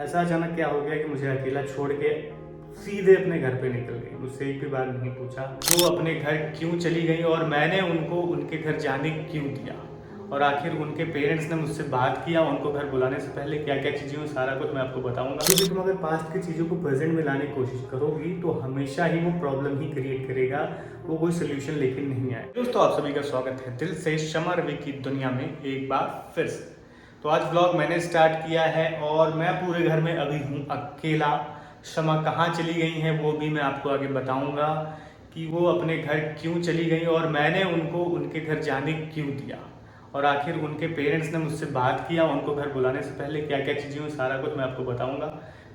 ऐसा अचानक क्या हो गया कि मुझे अकेला छोड़ के सीधे अपने घर पे निकल गई। मुझसे एक भी बार नहीं पूछा वो अपने घर क्यों चली गई और मैंने उनको उनके घर जाने क्यों दिया, और आखिर उनके पेरेंट्स ने मुझसे बात किया उनको घर बुलाने से पहले क्या क्या चीज़ें हुई, सारा कुछ मैं आपको बताऊंगा। क्योंकि तुम अगर पास्ट की चीज़ों को प्रेजेंट में लाने की कोशिश करोगी तो हमेशा ही वो प्रॉब्लम ही क्रिएट करेगा, वो कोई सोल्यूशन लेके नहीं आए। दोस्तों आप सभी का स्वागत है दिल से शमा रवि की दुनिया में एक बार फिर से। तो आज व्लॉग मैंने स्टार्ट किया है और मैं पूरे घर में अभी हूँ अकेला। शमा कहाँ चली गई हैं वो भी मैं आपको आगे बताऊंगा कि वो अपने घर क्यों चली गई और मैंने उनको उनके घर जाने क्यों दिया, और आखिर उनके पेरेंट्स ने मुझसे बात किया उनको घर बुलाने से पहले क्या क्या चीज़ें हुई, सारा कुछ मैं आपको बताऊंगा।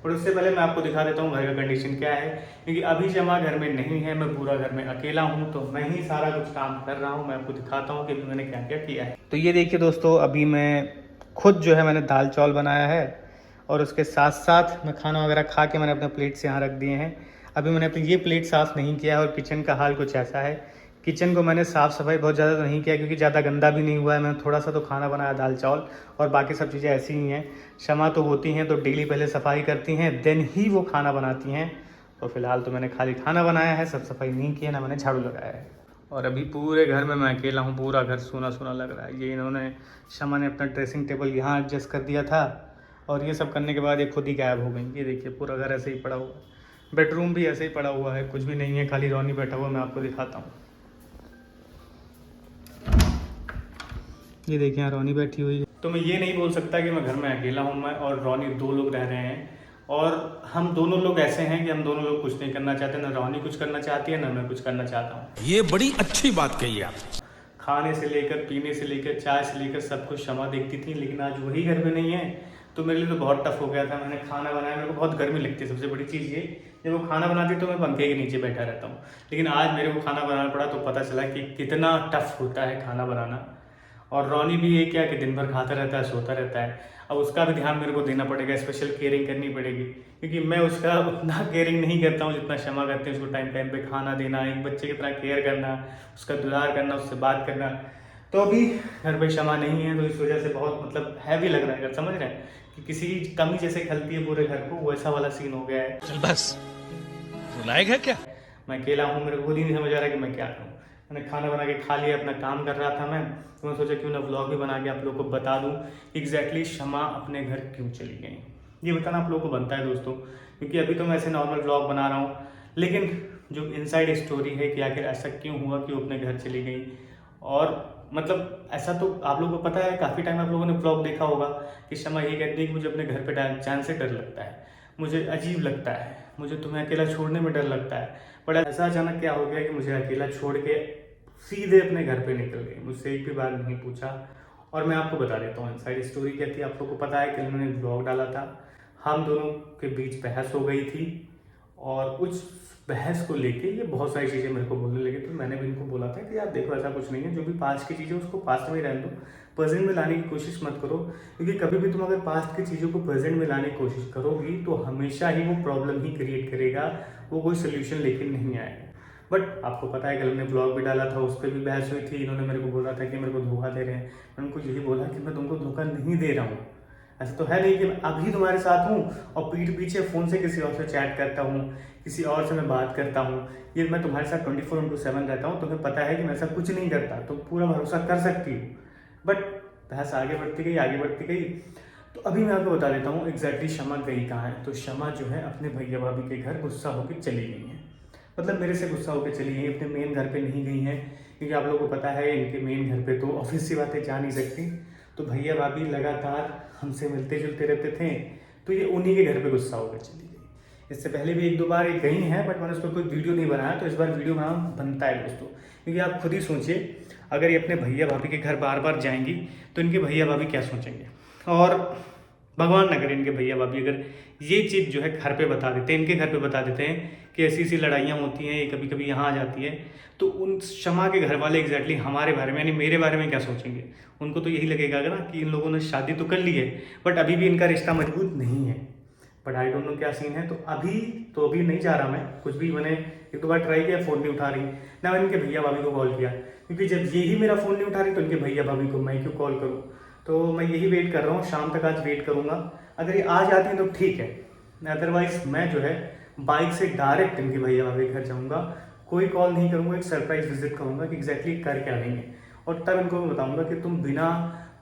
पर उससे पहले मैं आपको दिखा देता हूँ घर का कंडीशन क्या है, क्योंकि अभी शमा घर में नहीं है, मैं पूरा घर में अकेला हूँ तो मैं ही सारा कुछ काम कर रहा हूँ। मैं आपको दिखाता हूँ कि अभी मैंने क्या क्या किया है। तो ये देखिए दोस्तों, अभी मैं खुद जो है मैंने दाल चावल बनाया है और उसके साथ साथ मैं खाना वगैरह खा के मैंने अपने प्लेट से यहाँ रख दिए हैं। अभी मैंने अपनी ये प्लेट साफ़ नहीं किया है और किचन का हाल कुछ ऐसा है। किचन को मैंने साफ़ सफाई बहुत ज़्यादा तो नहीं किया क्योंकि ज़्यादा गंदा भी नहीं हुआ है। मैंने थोड़ा सा तो खाना बनाया दाल चावल, और बाकी सब चीज़ें ऐसी ही हैं। शमा तो होती हैं तो डेली पहले सफाई करती हैं देन ही वो खाना बनाती हैं। तो फिलहाल तो मैंने खाली खाना बनाया है, सब सफाई नहीं की है, ना मैंने झाड़ू लगाया है। और अभी पूरे घर में मैं अकेला हूँ, पूरा घर सूना सूना लग रहा है। ये इन्होंने शमा ने अपना ड्रेसिंग टेबल यहाँ एडजस्ट कर दिया था और ये सब करने के बाद ये खुद ही गायब हो गई। ये देखिए पूरा घर ऐसे ही पड़ा हुआ है, बेडरूम भी ऐसे ही पड़ा हुआ है, कुछ भी नहीं है, खाली रोनी बैठा हुआ। मैं आपको दिखाता हूँ, ये देखिए यहाँ रोनी बैठी हुई है। तो मैं ये नहीं बोल सकता कि मैं घर में अकेला हूँ, मैं और रोनी दो लोग रह रहे हैं, और हम दोनों लोग ऐसे हैं कि हम दोनों लोग कुछ नहीं करना चाहते, ना रोनी कुछ करना चाहती है ना मैं कुछ करना चाहता हूँ। ये बड़ी अच्छी बात कही आप। खाने से लेकर पीने से लेकर चाय से लेकर सब कुछ शमा देखती थी, लेकिन आज वही घर में नहीं है तो मेरे लिए तो बहुत टफ हो गया था। मैंने खाना बनाया, मेरे को बहुत गर्मी लगती है। सबसे बड़ी चीज़ ये, जब वो खाना बनाती है तो मैं पंखे के नीचे बैठा रहता हूँ, लेकिन आज मेरे को खाना बनाना पड़ा तो पता चला कि कितना टफ होता है खाना बनाना। और रोनी भी ये क्या कि दिन भर खाता रहता है, सोता रहता है। अब उसका भी ध्यान मेरे को देना पड़ेगा, स्पेशल केयरिंग करनी पड़ेगी, क्योंकि मैं उसका उतना केयरिंग नहीं करता हूँ जितना शमा करते हैं। उसको टाइम टाइम पे खाना देना, एक बच्चे की तरह केयर करना, उसका दुलार करना, उससे बात करना। तो अभी घर पे शमा नहीं है तो इस वजह से बहुत मतलब हैवी लग रहा है घर, समझ रहे हैं कि किसी की कमी जैसे खलती है पूरे घर को, वैसा वाला सीन हो गया है। चल बस, रुलाएगा क्या? मैं अकेला हूँ, मेरे को खुद ही नहीं समझ आ रहा कि मैं क्या करूँ। मैंने खाना बना के खा लिया, अपना काम कर रहा था मैं, तो मैं सोचा क्यों ना व्लॉग भी बना के आप लोगों को बता दूँ एग्जैक्टली शमा अपने घर क्यों चली गई। ये बताना आप लोगों को बनता है दोस्तों, क्योंकि अभी तो मैं ऐसे नॉर्मल व्लॉग बना रहा हूँ, लेकिन जो इनसाइड स्टोरी है कि आखिर ऐसा क्यों हुआ कि वो अपने घर चली गई। और मतलब ऐसा तो आप लोगों को पता है, काफ़ी टाइम आप लोगों ने व्लॉग देखा होगा कि शमा ये कहती है कि मुझे अपने घर पे जाने से डर लगता है, मुझे अजीब लगता है, मुझे तुम्हें अकेला छोड़ने में डर लगता है। बट ऐसा अचानक क्या हो गया कि मुझे अकेला छोड़ के सीधे अपने घर पे निकल गई, मुझसे एक भी बार नहीं पूछा। और मैं आपको बता देता हूँ इनसाइड स्टोरी क्या थी। आप लोग को पता है कि उन्होंने ब्लॉग डाला था, हम दोनों के बीच बहस हो गई थी, और उस बहस को लेके ये बहुत सारी चीज़ें मेरे को बोलने लगे। तो मैंने भी इनको बोला था कि यार देखो ऐसा कुछ नहीं है, जो भी पास्ट की चीज़ें उसको पास्ट में ही रहने दो, प्रेजेंट में लाने की कोशिश मत करो, क्योंकि कभी भी तुम अगर पास्ट की चीज़ों को प्रेजेंट में लाने की कोशिश करोगी तो हमेशा ही वो प्रॉब्लम ही क्रिएट करेगा, वो कोई सोल्यूशन लेके नहीं आएगा। बट आपको पता है कल हमने ब्लॉग भी डाला था, उस पर भी बहस हुई थी। इन्होंने मेरे को बोला था कि मेरे को धोखा दे रहे हैं। मैं उनको यही बोला कि मैं तुमको धोखा नहीं दे रहा हूँ, ऐसा तो है नहीं कि मैं अभी तुम्हारे साथ हूँ और पीठ पीछे फ़ोन से किसी और से चैट करता हूँ, किसी और से मैं बात करता हूँ। ये मैं तुम्हारे साथ 24/7 रहता हूँ, तुम्हें पता है कि मैं ऐसा कुछ नहीं करता, तुम पूरा भरोसा कर सकती हो। बट बहस आगे बढ़ती गई, आगे बढ़ती गई। तो अभी मैं आपको बता देता हूँ एग्जैक्टली शमा गई कहाँ है। तो शमा जो है अपने भैया भाभी के घर गुस्सा होकर चली गई हैं, मतलब मेरे से गुस्सा होकर चली गई, अपने मेन घर पे नहीं गई हैं, क्योंकि आप लोगों को पता है इनके मेन घर पे तो ऑफिस सी बातें जा नहीं सकती। तो भैया भाभी लगातार हमसे मिलते जुलते रहते थे, तो ये उन्हीं के घर पे गुस्सा होकर चली गई। इससे पहले भी एक दो बार ये गई हैं, बट मैंने उस पर कोई वीडियो नहीं बनाया, तो इस बार वीडियो बनाना बनता है दोस्तों। क्योंकि आप खुद ही सोचिए, अगर ये अपने भैया भाभी के घर बार बार जाएंगी तो इनके भैया भाभी क्या सोचेंगे। और भगवान ना करे इनके भैया भाभी अगर ये चीज़ जो है घर पे बता देते हैं, इनके घर पे बता देते हैं कि ऐसी ऐसी लड़ाइयाँ होती हैं, ये कभी कभी यहाँ आ जाती है, तो उन शमा के घर वाले एग्जैक्टली हमारे बारे में यानी मेरे बारे में क्या सोचेंगे। उनको तो यही लगेगा ना कि इन लोगों ने शादी तो कर ली है बट अभी भी इनका रिश्ता मजबूत नहीं है। बट आई डोंट नो क्या सीन है। तो अभी नहीं जा रहा मैं कुछ भी। मैंने एक दो बार ट्राई किया, फ़ोन नहीं उठा रही ना। मैंने इनके भैया भाभी को कॉल किया, क्योंकि जब ये ही मेरा फ़ोन नहीं उठा रही तो इनके भैया भाभी को मैं क्यों कॉल करूँ। तो मैं यही वेट कर रहा हूँ, शाम तक आज वेट करूँगा। अगर ये आ जाती हैं तो ठीक है, अदरवाइज मैं जो है बाइक से डायरेक्ट इनके भैया भाभी के घर जाऊँगा, कोई कॉल नहीं करूँगा, एक सरप्राइज विजिट करूँगा कि एग्जैक्टली कर क्या रही है। और तब इनको मैं बताऊँगा कि तुम बिना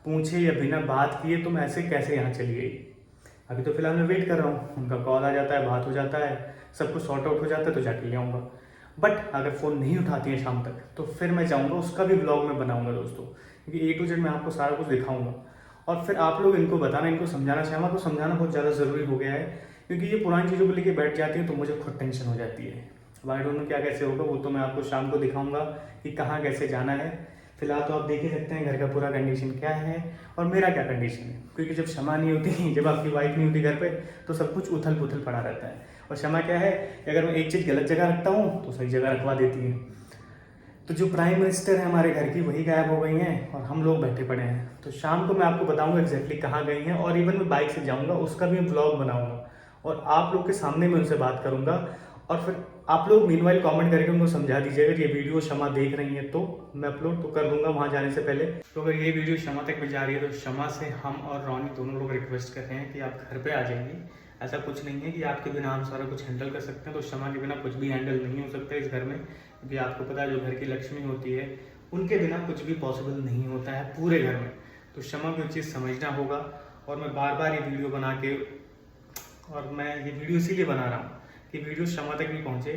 पूछे या बिना बात किए तुम ऐसे कैसे यहाँ चली गई। अभी तो फिलहाल मैं वेट कर रहा हूँ, उनका कॉल आ जाता है, बात हो जाता है, सब कुछ सॉर्ट आउट हो जाता है तो जाके ले आऊँगा। बट अगर फ़ोन नहीं उठाती है शाम तक तो फिर मैं जाऊँगा, उसका भी व्लॉग मैं बनाऊँगा दोस्तों, क्योंकि A to Z मैं आपको सारा कुछ दिखाऊँगा। और फिर आप लोग इनको बताना, इनको समझाना, श्यामा को समझाना बहुत ज़्यादा ज़रूरी हो गया है, क्योंकि ये पुरानी चीज़ों को लेके बैठ जाती है तो मुझे खुद टेंशन हो जाती है। अब आई डोंट नो क्या कैसे होगा, वो तो मैं आपको शाम को दिखाऊंगा कि कहाँ कैसे जाना है। फिलहाल तो आप देख ही सकते हैं घर का पूरा कंडीशन क्या है और मेरा क्या कंडीशन है, क्योंकि जब क्षमा नहीं होती, जब आपकी वाइफ नहीं होती घर पे, तो सब कुछ उथल पुथल पड़ा रहता है। और क्षमा क्या है कि अगर मैं एक चीज़ गलत जगह रखता हूँ तो सही जगह रखवा देती है। तो जो प्राइम मिनिस्टर है हमारे घर की, वही गायब हो गई हैं और हम लोग बैठे पड़े हैं। तो शाम को मैं आपको बताऊंगा एग्जैक्टली कहाँ गई हैं, और इवन मैं बाइक से जाऊंगा, उसका भी ब्लॉग बनाऊंगा और आप लोग के सामने मैं उनसे बात करूंगा। और फिर आप लोग मीनवाइल कमेंट करके उनको समझा दीजिए, अगर ये वीडियो क्षमा देख रही है तो मैं अपलोड तो कर दूंगा वहाँ जाने से पहले। तो अगर ये वीडियो क्षमा तक भी जा रही है तो क्षमा से हम और रॉनी दोनों लोग रिक्वेस्ट कर रहे हैं कि आप घर पे आ जाइए। ऐसा कुछ नहीं है कि आपके बिना हम सारा कुछ हैंडल कर सकते हैं, तो क्षमा के बिना कुछ भी हैंडल नहीं हो सकता इस घर में, क्योंकि आपको पता है जो घर की लक्ष्मी होती है उनके बिना कुछ भी पॉसिबल नहीं होता है पूरे घर में। तो क्षमा को चीज़ समझना होगा। और मैं बार बार ये वीडियो बना के, और मैं ये वीडियो इसीलिए बना रहा हूँ कि वीडियो क्षमा तक भी पहुँचे,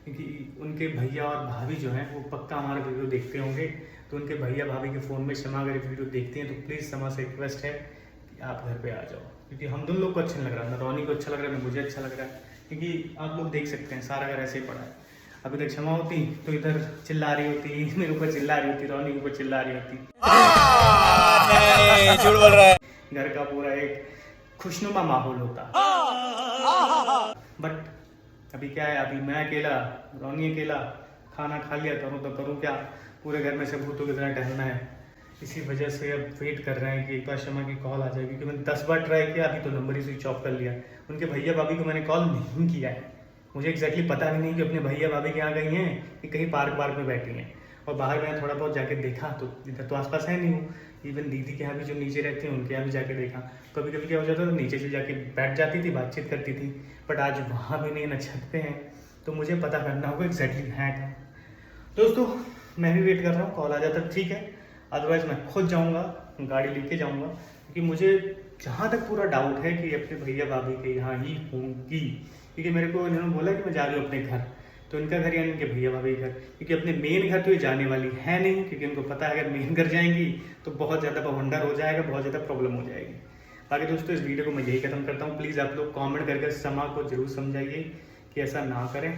क्योंकि उनके भैया और भाभी जो हैं वो पक्का हमारा वीडियो देखते होंगे। तो उनके भैया भाभी के फ़ोन में क्षमा अगर वीडियो देखते हैं तो प्लीज़ क्षमा से रिक्वेस्ट है कि आप घर पे आ जाओ, क्योंकि हम दोनों लोग को अच्छा नहीं लग रहा, ना रॉनी को अच्छा लग रहा है, ना मुझे अच्छा लग रहा है, क्योंकि आप लोग देख सकते हैं सारा घर ऐसे ही पड़ा है। अभी तक क्षमा होती तो इधर चिल्ला रही होती, मेरे ऊपर चिल्ला रही होती, रॉनी के ऊपर चिल्ला रही होती, झूठ बोल रहा है। घर का पूरा एक खुशनुमा माहौल होता। बट अभी क्या है, अभी मैं अकेला, रॉनी अकेला, खाना खा लिया, करूँ तो करूँ क्या, पूरे घर में से भूतों की तरह टहलना है। इसी वजह से अब वेट कर रहे हैं कि एक बार क्षमा की कॉल आ जाए, क्योंकि मैंने 10 बार ट्राई किया, अभी तो नंबर ही स्विच ऑफ कर लिया। उनके भैया भाभी को मैंने कॉल नहीं किया है, मुझे एग्जैक्टली पता भी नहीं कि अपने भैया भाभी के यहाँ गई हैं कि कहीं पार्क वार्क में बैठी हैं। और बाहर मैंने थोड़ा बहुत जाके देखा तो इधर तो आसपास है नहीं हूँ। इवन दीदी के यहाँ भी जो नीचे रहते हैं उनके यहाँ भी जाके देखा, कभी कभी क्या हो जाता था नीचे से जाके बैठ जाती थी, बातचीत करती थी, बट आज वहाँ भी नहीं, न छत पे हैं। तो मुझे पता करना होगा एग्जैक्टली है क्या। दोस्तों मैं भी वेट कर रहा हूँ, कॉल आ जाता ठीक है, अदरवाइज मैं खुद जाऊँगा, गाड़ी लेके जाऊँगा, क्योंकि मुझे जहाँ तक पूरा डाउट है कि अपने भैया भाभी के यहाँ ही होंगी, क्योंकि मेरे को इन्होंने बोला कि मैं जा रही हूँ अपने घर, तो इनका घर यानी इनके भैया भाभी घर, क्योंकि अपने मेन घर तो ये जाने वाली है नहीं, क्योंकि उनको पता है अगर मेन घर जाएंगी तो बहुत ज़्यादा बवंडर हो जाएगा, बहुत ज़्यादा प्रॉब्लम हो जाएगी। बाकी दोस्तों इस वीडियो को मैं यही खत्म करता हूँ। प्लीज़ आप लोग कमेंट करके क्षमा को जरूर समझाइए कि ऐसा ना करें।